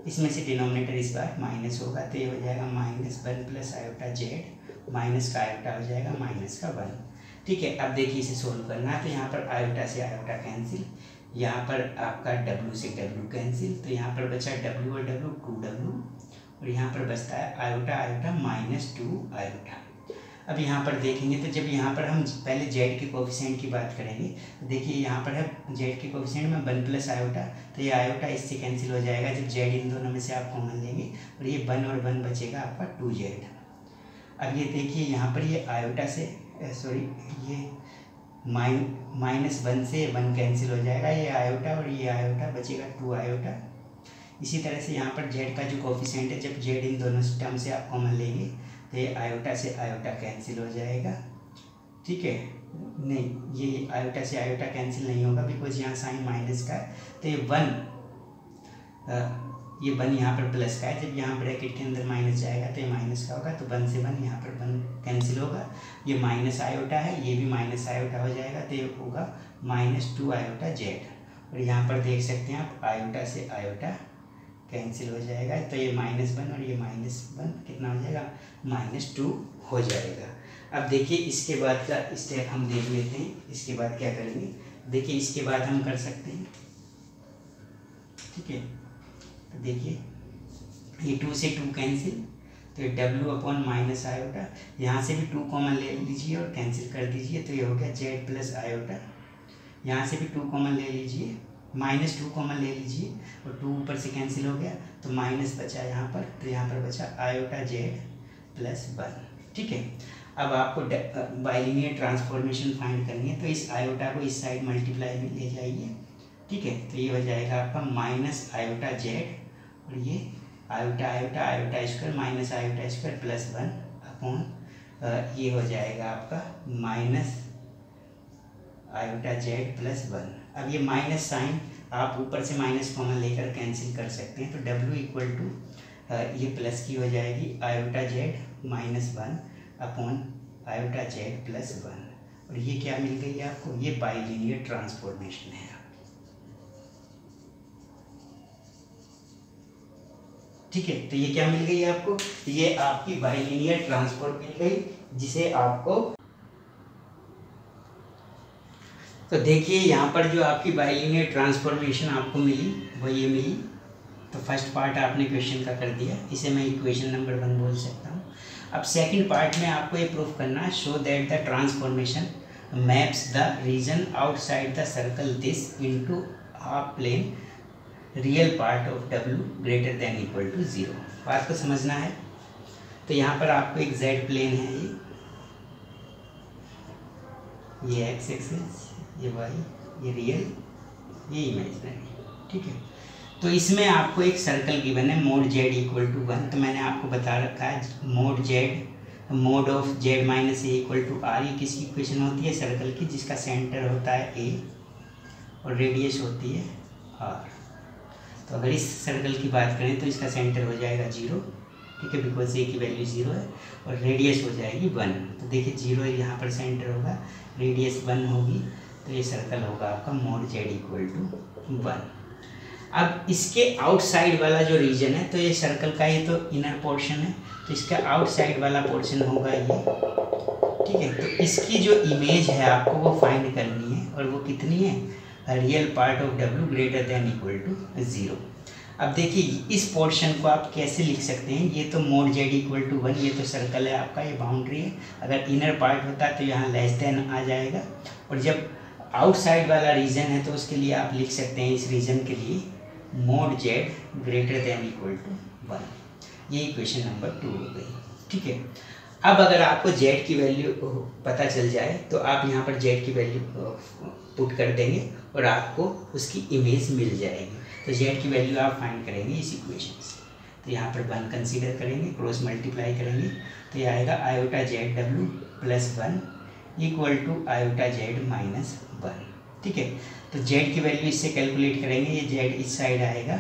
Speaker 1: इसमें से डिनोमिनेटर इस बार माइनस होगा, तो ये हो जाएगा minus 1 plus iota Z, minus का आयोटा हो जाएगा माइनस का 1। ठीक है, अब देखिए इसे सोल्व करना है, तो यहाँ पर आयोटा से आयोटा कैंसिल, यहाँ पर आपका W से W कैंसिल, तो यहाँ पर बचा W और W 2W, और यहाँ पर बचता है आयोटा आयोटा माइनस 2 आयोटा। अब यहाँ पर देखेंगे तो जब यहाँ पर हम पहले Z के कोफिशिएंट की बात करेंगे, तो देखिए यहाँ पर है Z के कोफिशिएंट में 1 प्लस आयोटा, तो ये आयोटा इससे कैंसिल हो जाएगा जब Z इन दोनों में से आप कॉमन लेंगे, और ये 1 और 1 बचेगा आपका 2Z। अब ये देखिए यहाँ पर ये आयोटा से ये माइनस 1 से 1 कैंसिल हो जाएगा, ये आयोटा और ये आयोटा बचेगा 2 आयोटा। इसी तरह से यहाँ पर Z का जो कोफिशिएंट है, जब Z इन दोनों टर्म से आप कॉमन लेंगे तो ये आयोटा से आयोटा कैंसिल हो जाएगा। ठीक है, नहीं, ये आयोटा से आयोटा कैंसिल नहीं होगा बिकॉज यहाँ साइन माइनस का है, तो ये 1 यहाँ पर प्लस का है, जब यहाँ ब्रैकेट के अंदर माइनस जाएगा तो ये माइनस का होगा, तो 1 से 1 यहाँ पर 1 कैंसिल होगा, ये माइनस आयोटा है, ये भी माइनस आयोटा हो जाएगा, तो ये होगा माइनस 2 आयोटा Z। और यहाँ पर देख सकते हैं आप आयोटा से आयोटा कैंसिल हो जाएगा, तो ये -1 और ये -1 कितना हो जाएगा, -2 हो जाएगा। अब देखिए इसके बाद का स्टेप हम देख लेते हैं, इसके बाद क्या करेंगे। देखिए इसके बाद हम कर सकते हैं, ठीक है, तो देखिए ये 2 से 2 कैंसिल, तो ये W अपॉन माइनस आयोटा, यहाँ से भी 2 कॉमन ले लीजिए और कैंसिल कर दीजिए, तो ये हो गया Z प्लस आयोटा। यहाँ से भी 2 कॉमन ले लीजिए, -2 कॉमन ले लीजिए और 2 ऊपर से कैंसिल हो गया, तो माइनस बचा यहाँ पर, तो यहाँ पर बचा आयोटा Z प्लस 1। ठीक है, अब आपको बाइलिनियर ट्रांसफॉर्मेशन फाइंड करनी है, तो इस आयोटा को इस साइड मल्टीप्लाई में ले जाइए। ठीक है, तो ये हो जाएगा आपका माइनस आयोटा Z और ये iota iota iota square minus iota square plus 1 upon ये हो जाएगा आपका माइनस आयोटा Z प्लस 1। अब ये माइनस साइन आप ऊपर से माइनस कॉमन लेकर कैंसिल कर सकते हैं, तो W इक्वल टू ये प्लस की हो जाएगी iota Z minus 1 upon iota Z plus 1। और ये क्या मिल गई आपको, ये बाइलिनियर ट्रांसफॉर्मेशन है। ठीक है, तो ये क्या मिल गई आपको, ये आपकी बाइलिनियर ट्रांसफॉर्म मिल गई, जिसे आपको, तो देखिए यहाँ पर जो आपकी बाइलिनियर ट्रांसफॉर्मेशन आपको मिली वो ये मिली। तो फर्स्ट पार्ट आपने क्वेश्चन का कर दिया, इसे मैं इक्वेशन नंबर 1 बोल सकता हूँ। अब सेकंड पार्ट में आपको ये प्रूफ करना है, show that the transformation maps the region outside the circle this into half plane real part of W greater than equal to 0। बात को समझना है। तो यहाँ पर आपको एक Z प्लेन है, ये X एक्सिस, ये Y, ये रियल, ये इमेजिनरी। ठीक है, तो इसमें आपको एक सर्कल गिवन है मोड Z इक्वल टू 1। तो मैंने आपको बता रखा है mod Z mod of Z minus A equal to R, ये किसकी इक्वेशन होती है, सर्कल की, जिसका सेंटर होता है A और रेडियस होती है R। तो अगर इस सर्कल की बात करें तो इसका सेंटर हो जाएगा 0 ठीक है, बिकॉज ए की वैल्यू 0 है और रेडियस हो जाएगी 1। तो देखिए 0 यहाँ पर सेंटर होगा, रेडियस 1 होगी, तो ये सर्कल होगा आपका mod z = 1। अब इसके आउटसाइड वाला जो रीजन है, तो ये सर्कल का ये तो इनर पोर्शन है, तो इसका आउटसाइड वाला पोर्शन होगा ये, ठीक है। तो इसकी जो इमेज है आपको वो फाइंड करनी है, और वो कितनी है, रियल पार्ट ऑफ w > 0। अब देखिए इस पोर्शन को आप कैसे लिख सकते हैं, ये तो mod z = 1, ये तो सर्कल है आपका, ये बाउंड्री है। अगर इनर पार्ट होता तो यहाँ लेस देन आ जाएगा, और जब आउटसाइड वाला रीजन है तो उसके लिए आप लिख सकते हैं इस रीजन के लिए mod z > 1। ये इक्वेशन नंबर 2 हो गई, ठीक है। अब अगर आपको z की वैल्यू पता चल जाए तो आप यहाँ पर z की वैल्यू पुट कर देंगे और आपको उसकी इमेज मिल जाएगी। तो z की वैल्यू आप फाइंड करेंगे इस इक्वेशन से। तो यहाँ पर 1 कंसीडर करेंगे, क्रॉस मल्टीप्लाई करेंगे, तो ये आएगा iota Z W + 1 = iota Z - 1, ठीक है। तो z की वैल्यू इससे कैलकुलेट करेंगे, ये z इस साइड आएगा,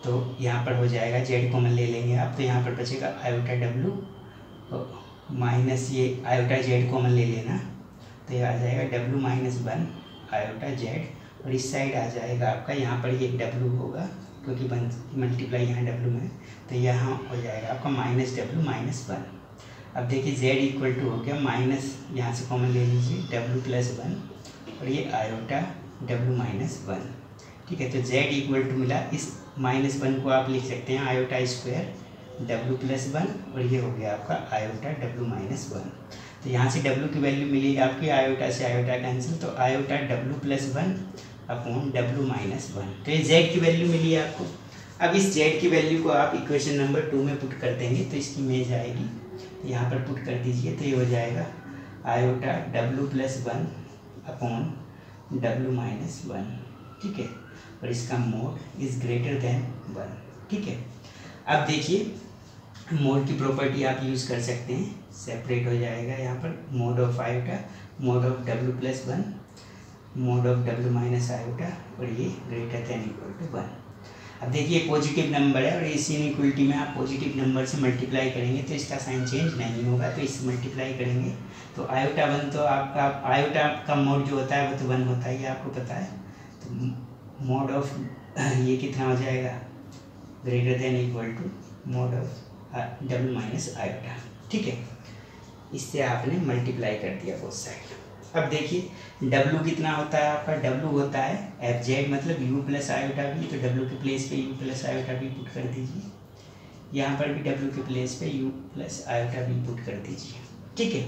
Speaker 1: तो यहाँ पर हो जाएगा, z कॉमन ले लेंगे आप, तो यहाँ पर बचेगा आयोटा डब्ल्यू माइनस ये आयोटा जेड कॉमन ले लेना, तो ये आ जाएगा w - 1 आयोटा जेड, और इस साइड आ जाएगा आपका, यहाँ पर ये w होगा क्योंकि 1 मल्टीप्लाई यहाँ w में, तो यहाँ हो जाएगा आपका -w - 1। अब देखिए z = हो गया माइनस, यहाँ से कॉमन ले लीजिए w + 1 और ये आयोटा w - 1, ठीक है। तो z = मिला, इस -1 को आप लिख सकते हैं आयोटा स्क्वायर w + 1, और ये हो गया आपका आयोटा w - 1। तो यहाँ से w की वैल्यू मिलेगी आपकी, आयोटा से आयोटा कैंसिल, तो आयोटा w + 1 / w - 1। तो ये z की वैल्यू मिली आपको। अब इस z की वैल्यू को आप इक्वेशन नंबर 2 में पुट कर देंगे तो इसकी इमेज आएगी, तो यहाँ पर पुट कर दीजिए, तो ये हो जाएगा आयोटा w + 1 / w - 1, ठीक है, और इसका mod > 1, ठीक है। अब देखिए मोड की प्रॉपर्टी आप यूज़ कर सकते हैं, सेपरेट हो जाएगा यहाँ पर mod of iota, mod of w + 1, mod of w - iota, और ये > 1। अब देखिए पॉजिटिव नंबर है और इस इनइक्वलिटी में आप पॉजिटिव नंबर से मल्टीप्लाई करेंगे तो इसका साइन चेंज नहीं होगा, तो इससे मल्टीप्लाई करेंगे तो आयोटा 1, तो आपका आयोटा का मोड जो होता है वो तो 1 होता है, ये आपको पता है। तो मोड ऑफ ये कितना हो जाएगा, > mod ऑफ w - आयोटा, ठीक है। इससे आपने मल्टीप्लाई कर दिया बोथ साइड। अब देखिए w कितना होता है आपका, w होता है fz मतलब u + आयोटा v, तो w के प्लेस पे u + आयोटा v पुट कर दीजिए, यहाँ पर भी w के प्लेस पे u + आयोटा v पुट कर दीजिए, ठीक है।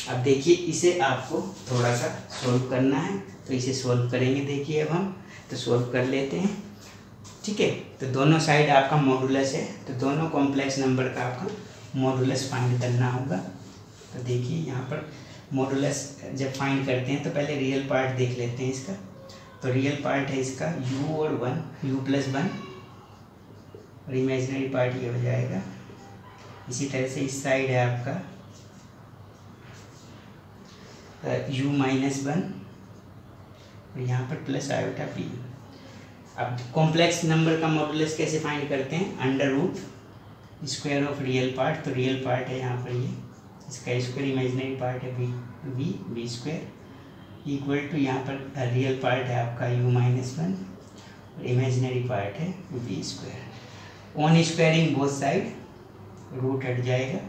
Speaker 1: अब देखिए इसे आपको थोड़ा सा सोल्व करना है, तो इसे सोल्व करेंगे। देखिए अब हम तो सोल्व कर लेते हैं, ठीक है। तो दोनों साइड आपका मॉडुलस है, तो दोनों कॉम्प्लेक्स नंबर का आपका मॉडुलस फाइंड करना होगा। तो देखिए यहाँ पर मॉडुलस जब फाइंड करते हैं तो पहले रियल पार्ट देख लेते हैं इसका। तो रियल पार्ट है इसका u और 1, u + 1, और इमेजिनरी पार्ट ये हो जाएगा। इसी तरह से इस साइड है आपका u - 1, और यहाँ पर प्लस आयोटा p। अब कॉम्प्लेक्स नंबर का मॉडुलस कैसे फाइंड करते हैं, √स्क्वायर ऑफ रियल पार्ट। तो रियल पार्ट है यहाँ पर ये, इसका स्क्वायर, इमेजिनरी पार्ट है v स्क्वायर इक्वल टू, यहाँ पर रियल पार्ट है आपका u - 1 और इमेजिनरी पार्ट है v square. On squaring both side root हट जाएगा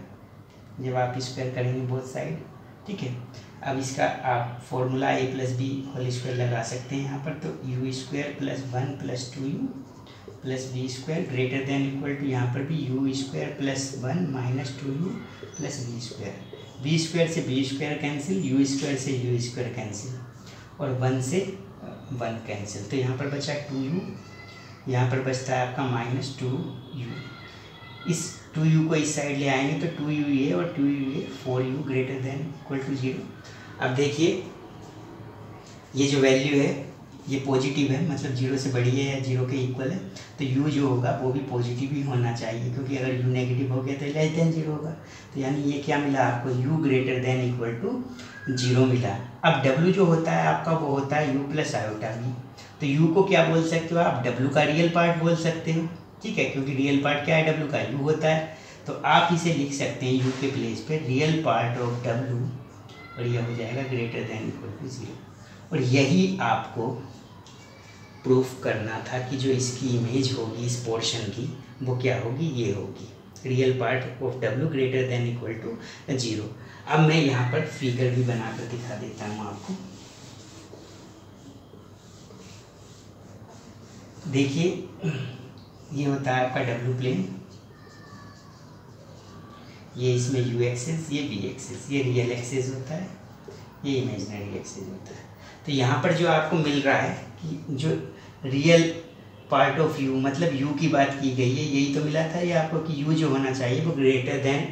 Speaker 1: जब आप स्क्वायर करेंगे बोथ साइड, ठीक है। अब इसका आप formula a + b whole square लगा सकते हैं यहाँ पर। तो u² + 1 + 2u + b² > यहाँ पर भी u² + 1 - 2u + b²। b² से b² कैंसिल, u² से u² कैंसिल, और 1 से 1 कैंसिल। तो यहाँ पर बचा 2u, यहाँ पर बचता है आपका -2u। इस 2u को इस साइड ले आएंगे तो 2u ये और 2u ये, 4u > 0। अब देखिए ये जो वैल्यू है ये पॉजिटिव है, मतलब 0 से बड़ी है या 0 के इक्वल है, तो u जो होगा वो भी पॉजिटिव ही होना चाहिए, क्योंकि अगर u नेगेटिव हो गया तो <0 होगा। तो यानी ये क्या मिला आपको, u > 0 मिला। अब w जो होता है आपका वो होता है u + आयोटा v। तो u को क्या बोल सकते हो आप, w का रियल पार्ट बोल सकते हो, ठीक है, क्योंकि रियल पार्ट क्या है w का, u होता है। तो आप इसे लिख सकते हैं यू के प्लेस पे रियल पार्ट ऑफ डब्लू, और यह हो जाएगा ग्रेटर देन इक्वल टू 0। और यही आपको प्रूफ करना था कि जो इसकी इमेज होगी इस पोर्शन की वो क्या होगी, ये होगी real part of W greater than equal to 0। अब मैं यहाँ पर फिगर भी बनाकर दिखा देता हूँ आपको। देखिए ये होता है आपका डब्लू प्लेन, ये इसमें यू एक्सिस, ये बी एक्सिस, ये रियल एक्सिस होता है, ये इमेजिनरी एक्सिस होता है। तो यहाँ पर जो आपको मिल रहा है कि जो रियल पार्ट ऑफ यू मतलब यू की बात की गई है, यही तो मिला था ये आपको कि यू जो होना चाहिए वो ग्रेटर देन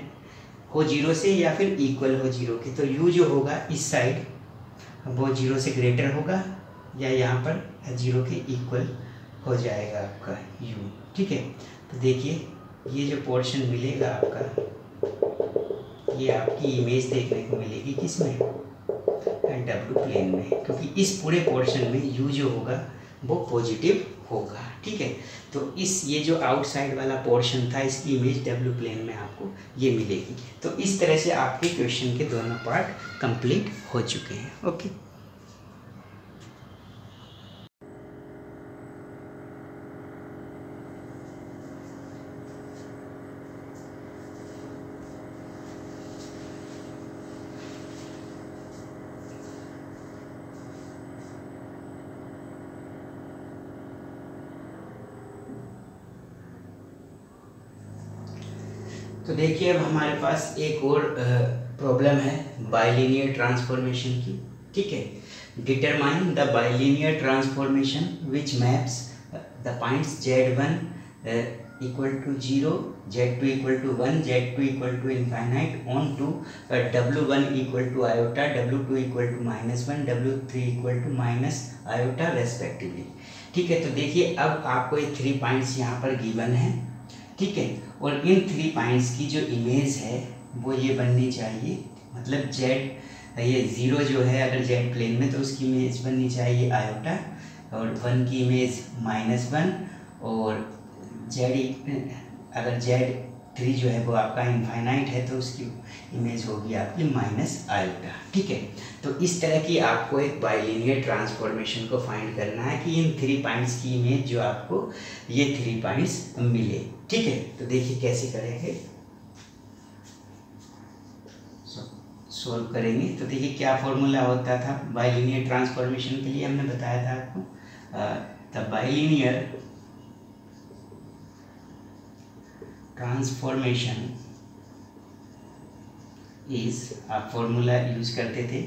Speaker 1: हो 0 से या फिर इक्वल हो 0 के। तो यू जो होगा इस साइड वो 0 से ग्रेटर होगा या यहाँ पर 0 के इक्वल हो जाएगा आपका यू, ठीक है। तो देखिए ये जो पोर्शन मिलेगा आपका, ये आपकी इमेज देखने को मिलेगी किसमें, डब्लू प्लेन में, क्योंकि इस पूरे पोर्शन में यू जो होगा वो पॉजिटिव होगा, ठीक है। तो इस ये जो आउटसाइड वाला पोर्शन था इसकी इमेज डब्लू प्लेन में आपको ये मिलेगी। तो इस तरह से आपके क्वेश्चन के दोनों पार्ट कंप्लीट हो चुके हैं। ओके, तो देखिए अब हमारे पास एक और प्रॉब्लम है बाइलिनियर ट्रांसफॉर्मेशन की, ठीक है। Determine the bilinear transformation which maps the points z1 equal to 0, z2 equal to 1, z2 equal to infinite onto w1 equal to iota, w2 equal to -1, w3 equal to minus iota respectively, ठीक है। तो देखिए अब आपको ये 3 points यहाँ पर given है, ठीक है। और इन 3 पॉइंट्स की जो इमेज है वो ये बननी चाहिए, मतलब z ये 0 जो है अगर z प्लेन में तो उसकी इमेज बननी चाहिए आयोटा, और 1 की इमेज -1, और z अगर z3 जो है वो आपका इनफाइनाइट है तो उसकी इमेज होगी आपकी माइनस आयोटा, ठीक है। तो इस तरह की आपको एक बाइलिनियर ट्रांसफॉर्मेशन को फाइंड करना है कि इन 3 पॉइंट्स की इमेज जो आपको ये 3 पॉइंट्स मिले, ठीक है। तो देखिए कैसे करेंगे, सोल्व करेंगे। तो देखिए क्या फॉर्मूला होता था बाइलिनियर ट्रांसफॉर्मेशन के लिए, हमने बताया था आपको द बाइलिनियर ट्रांसफॉर्मेशन इज, आप फॉर्मूला यूज करते थे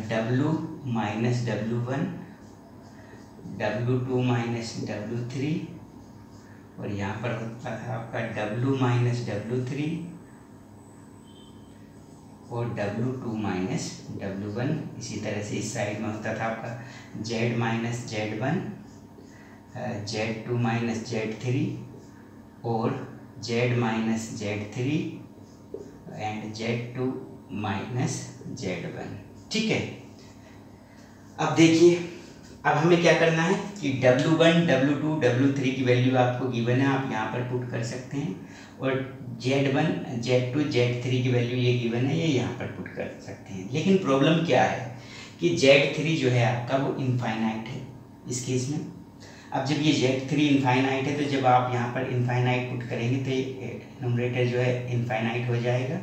Speaker 1: w minus w1, w2 minus w3, और यहाँ पर होता था आपका w माइनस w3 और w2 माइनस w1। इसी तरह से इस साइड में होता था आपका z minus z1, z2 minus z3 और z minus z3 and z2 minus z1, ठीक है। अब देखिए अब हमें क्या करना है कि w1, w2, w3 की वैल्यू आपको गिवन है, आप यहाँ पर पुट कर सकते हैं, और z1, z2, z3 की वैल्यू ये गिवन है, ये यहाँ पर पुट कर सकते हैं। लेकिन प्रॉब्लम क्या है कि z3 जो है आपका वो इनफाइनाइट है इस केस में। अब जब ये z3 इनफाइनाइट है तो जब आप यहाँ पर इनफाइनाइट पुट करेंगे तो ये न्यूमरेटर जो है इनफाइनाइट हो जाएगा,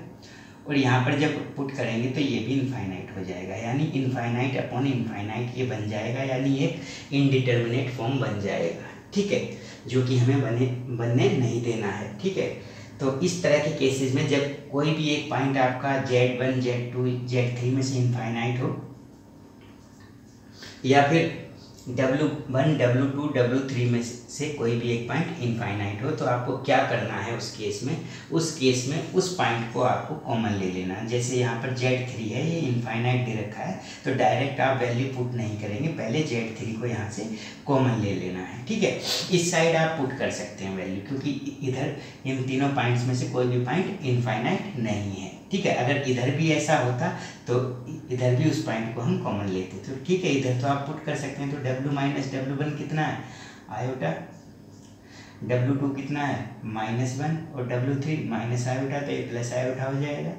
Speaker 1: और यहाँ पर जब पुट करेंगे तो ये भी इनफाइनाइट हो जाएगा, यानी इनफाइनाइट अपॉन इनफाइनाइट ये बन जाएगा, यानी एक इनडिटर्मिनेट फॉर्म बन जाएगा, ठीक है, जो कि हमें बनने नहीं देना है, ठीक है। तो इस तरह के केसेस में जब कोई भी एक पॉइंट आपका z1, z2, z3 में से इनफाइनाइट हो, या फिर w1, w2, w3 में से कोई भी एक पॉइंट इनफाइनाइट हो, तो आपको क्या करना है उस केस में उस पॉइंट को आपको कॉमन ले लेना है। जैसे यहाँ पर z3 है, ये इनफाइनाइट दे रखा है, तो डायरेक्ट आप वैल्यू पुट नहीं करेंगे, पहले z3 को यहाँ से कॉमन ले लेना है, ठीक है। इस साइड आप पुट कर सकते हैं वैल्यू, क्योंकि इधर इन तीनों पॉइंट्स में से कोई भी पॉइंट इनफाइनाइट नहीं है, ठीक है। अगर इधर भी ऐसा होता तो इधर भी उस पॉइंट को हम कॉमन लेते, तो ठीक है, इधर तो आप पुट कर सकते हैं। तो w माइनस w1 कितना है आयोटा, W2 कितना है -1 और W3 माइनस आयोटा, तो ये प्लस आयोटा हो जाएगा।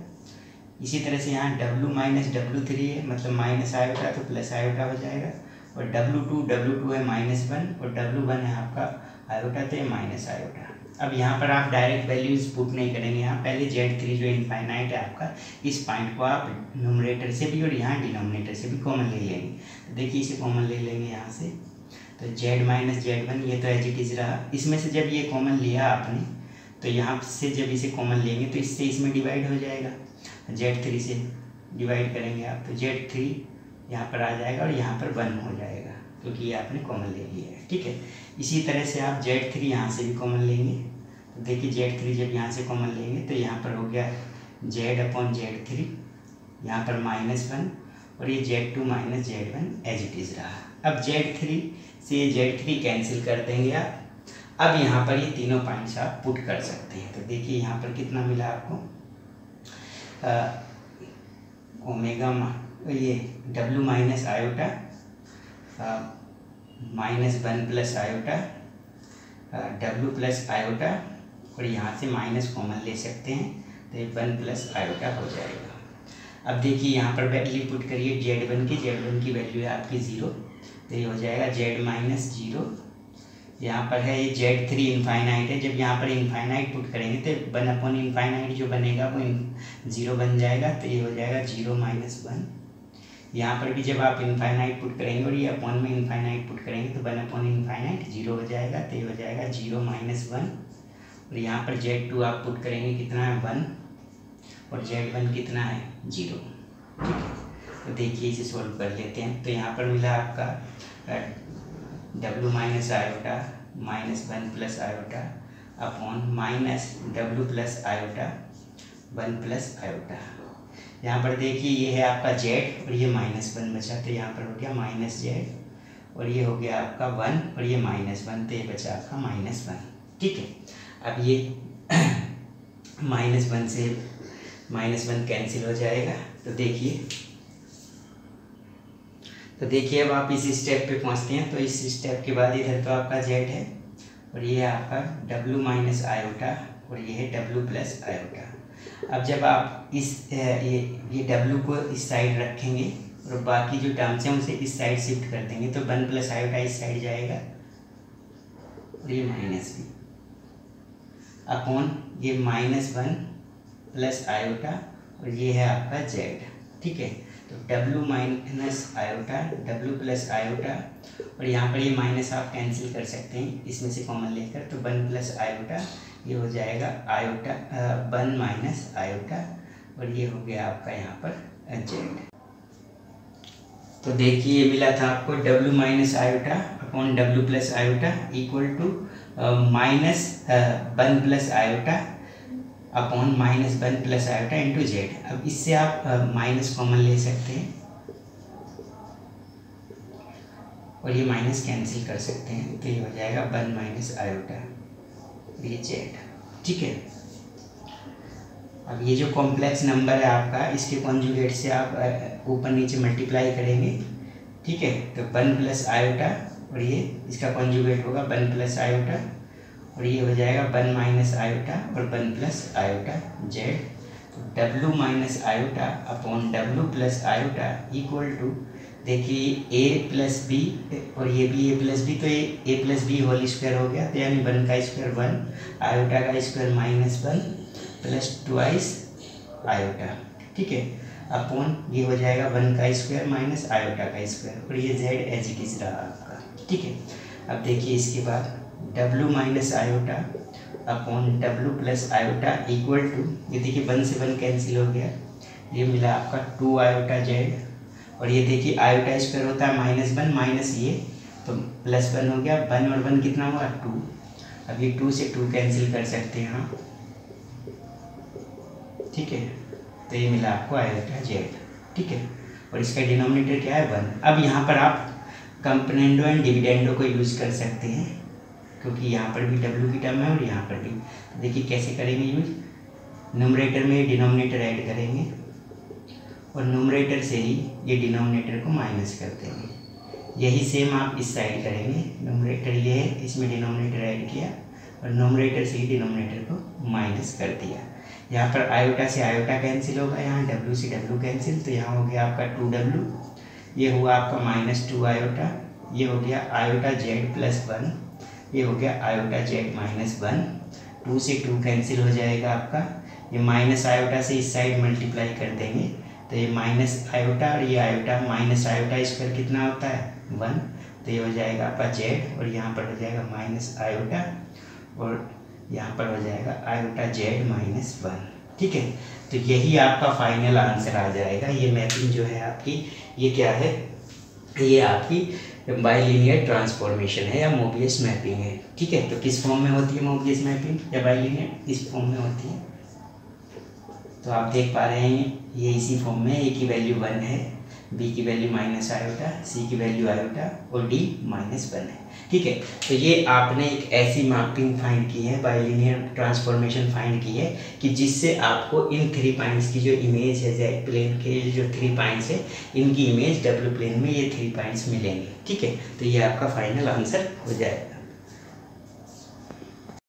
Speaker 1: इसी तरह से यहाँ W माइनस W3 है, मतलब माइनस आयोटा तो प्लस आयोटा हो जाएगा। और W2 है -1 और W1 है आपका आयोटा, तो ये माइनस आयोटा। अब यहाँ पर आप डायरेक्ट वैल्यूज पुट नहीं करेंगे, यहाँ पहले Z3 जो इनफाइनाइट है आपका, इस पॉइंट को आप न्यूमरेटर से भी और यहाँ डिनोमिनेटर से भी कॉमन ले लेंगे। तो देखिए इसे कॉमन ले लेंगे यहाँ से, तो Z माइनस Z1 ये तो एज इट इज़ रहा। इसमें से जब ये कॉमन लिया आपने, तो यहाँ से जब इसे कॉमन लेंगे तो इससे इसमें डिवाइड हो जाएगा, Z3 से डिवाइड करेंगे आप, तो Z3 यहाँ पर आ जाएगा और यहाँ पर 1 हो जाएगा, क्योंकि ये आपने कॉमन ले लिया है। ठीक है, इसी तरह से आप Z3 यहाँ से भी कॉमन लेंगे, तो देखिए Z3 जब यहाँ से कॉमन लेंगे तो यहाँ पर हो गया Z/Z3, यहाँ पर -1 और ये Z2 minus Z1 as it is रहा। अब Z3 से Z3 कैंसिल कर देंगे आप। अब यहाँ पर ये तीनों पॉइंट्स आप पुट कर सकते हैं। तो देखिए यहाँ पर कितना मिला आपको, ओमेगा ये W minus iota -1 plus iota W plus iota, और यहाँ से माइनस कॉमन ले सकते हैं, तो ये 1 प्लस आयोटा हो जाएगा। अब देखिए यहाँ पर वैल्यू पुट करिए Z1 की वैल्यू है आपकी 0, तो ये हो जाएगा Z माइनस 0। यहाँ पर है ये Z3 इनफाइनाइट है, जब यहाँ पर इनफाइनाइट पुट करेंगे तो 1/इनफाइनाइट जो बनेगा वो 0 बन जाएगा, तो ये हो जाएगा 0 माइनस 1। यहाँ पर भी जब आप इनफाइनाइट पुट करेंगे और ये अपॉन में इनफाइनाइट पुट करेंगे तो 1/इनफाइनाइट 0 हो जाएगा, तो ये हो जाएगा 0 माइनस 1। और यहाँ पर Z2 आप पुट करेंगे कितना है 1 और Z1 कितना है 0। ठीक है, तो देखिए इसे सॉल्व कर लेते हैं। तो यहाँ पर मिला आपका W minus iota -1 plus iota upon minus W plus iota 1 plus iota. यहाँ पर देखिए ये है आपका Z और ये -1 बचा, तो यहाँ पर हो गया -Z और ये हो गया आपका 1 और ये -1, तो ये बचा आपका -1। ठीक है, अब ये -1 से -1 कैंसिल हो जाएगा। तो देखिए अब आप इस स्टेप पे पहुंचते हैं, तो इस स्टेप के बाद इधर तो आपका Z है और ये आपका W माइनस आयोटा और ये है W प्लस आयोटा। अब जब आप इस ये W को इस साइड रखेंगे और बाकी जो टर्म्स हैं उसे इस साइड शिफ्ट कर देंगे, तो 1 प्लस आयोटा इस साइड जाएगा और ये माइनस भी अपॉन ये -1 प्लस आयोटा और ये है आपका Z। ठीक है, तो W minus iota W plus iota और यहाँ पर ये माइनस आप कैंसिल कर सकते हैं इसमें से कॉमन लेकर, तो 1 प्लस आयोटा ये हो जाएगा आयोटा 1 माइनस आयोटा और ये हो गया आपका यहाँ पर Z। तो देखिए ये मिला था आपको W minus iota upon W plus iota equal to -1 plus iota upon -1 plus iota into Z। अब इससे आप माइनस कॉमन ले सकते हैं और ये माइनस कैंसिल कर सकते हैं, तो ये हो जाएगा 1 माइनस आयोटा ये Z। ठीक है, अब ये जो कॉम्प्लेक्स नंबर है आपका, इसके कॉन्जुगेट से आप ऊपर नीचे मल्टीप्लाई करेंगे। ठीक है, तो 1 प्लस आयोटा और ये इसका कॉन्जुगेट होगा 1 प्लस आयोटा और ये हो जाएगा 1 माइनस आयोटा और 1 प्लस आयोटा Z। तो W minus iota upon W plus iota equal to, देखिए A प्लस बी और ये भी A प्लस बी, तो ये A plus B whole square हो गया, तो यानी 1 का स्क्वायर 1, आयोटा का स्क्वायर -1 प्लस 2 आयोटा। ठीक है, अपॉन ये हो जाएगा 1 का स्क्वायर माइनस आयोटा का स्क्वायर और ये Z एज इट इज़ रहा आपका। ठीक है, अब देखिए इसके बाद W minus iota upon W plus iota equal to, ये देखिए 1 से 1 कैंसिल हो गया, ये मिला आपका 2 आयोटा Z और ये देखिए आयोटा स्क्वायर होता है -1 माइनस ये, तो +1 हो गया, 1 और 1 कितना हुआ 2। अब ये 2 से 2 कैंसिल कर सकते हैं आप। ठीक है, तो ये मिला आपको आयोटा Z। ठीक है, और इसका डिनोमिनेटर क्या है 1। अब यहाँ पर आप कंपोनेंडो एंड डिविडेंडो को यूज़ कर सकते हैं, क्योंकि यहाँ पर भी W की टर्म है और यहाँ पर भी। तो देखिए कैसे करेंगे यूज, न्यूमरेटर में डिनोमिनेटर ऐड करेंगे और न्यूमरेटर से ही ये डिनोमिनेटर को माइनस कर देंगे। यही सेम आप इस साइड करेंगे, न्यूमरेटर ये है, इसमें डिनोमिनेटर ऐड किया और नोमरेटर से ही डिनोमिनेटर को माइनस कर दिया। यहाँ पर आयोटा से आयोटा कैंसिल होगा, यहाँ डब्ल्यू से डब्ल्यू कैंसिल, तो यहाँ हो गया आपका 2w, ये हुआ आपका -2 आयोटा, ये हो गया आयोटा जेड प्लस 1, ये हो गया आयोटा जेड -1, 2 से 2 कैंसिल हो जाएगा आपका, ये माइनस आयोटा से इस साइड मल्टीप्लाई कर देंगे तो ये माइनस आयोटा और ये आयोटा, माइनस आयोटा स्क्वायर कितना होता है 1, तो ये हो जाएगा आपका जेड और यहाँ पर हो जाएगा माइनस आयोटा और यहाँ पर हो जाएगा आयोटा जेड -1। ठीक है, तो यही आपका फाइनल आंसर आ जाएगा। ये मैपिंग जो है आपकी, ये क्या है, ये आपकी बाइलिनियर ट्रांसफॉर्मेशन है या मोबियस मैपिंग है। ठीक है, तो किस फॉर्म में होती है मोबियस मैपिंग या बाइलिनियर, इस फॉर्म में होती है। तो आप देख पा रहे हैं ये इसी फॉर्म में, ए की वैल्यू 1 है, बी की वैल्यू माइनस आयोटा, सी की वैल्यू आयोटा और डी -1 है। ठीक है, तो ये आपने एक ऐसी मैपिंग फाइंड की है, बाइलिनियर ट्रांसफॉर्मेशन फाइंड की है कि जिससे आपको इन 3 पॉइंट्स की जो इमेज है जेड प्लेन के जो 3 पॉइंट्स है, इनकी इमेज डब्ल्यू प्लेन में ये 3 पॉइंट्स मिलेंगे। ठीक है, तो ये आपका फाइनल आंसर हो जाएगा।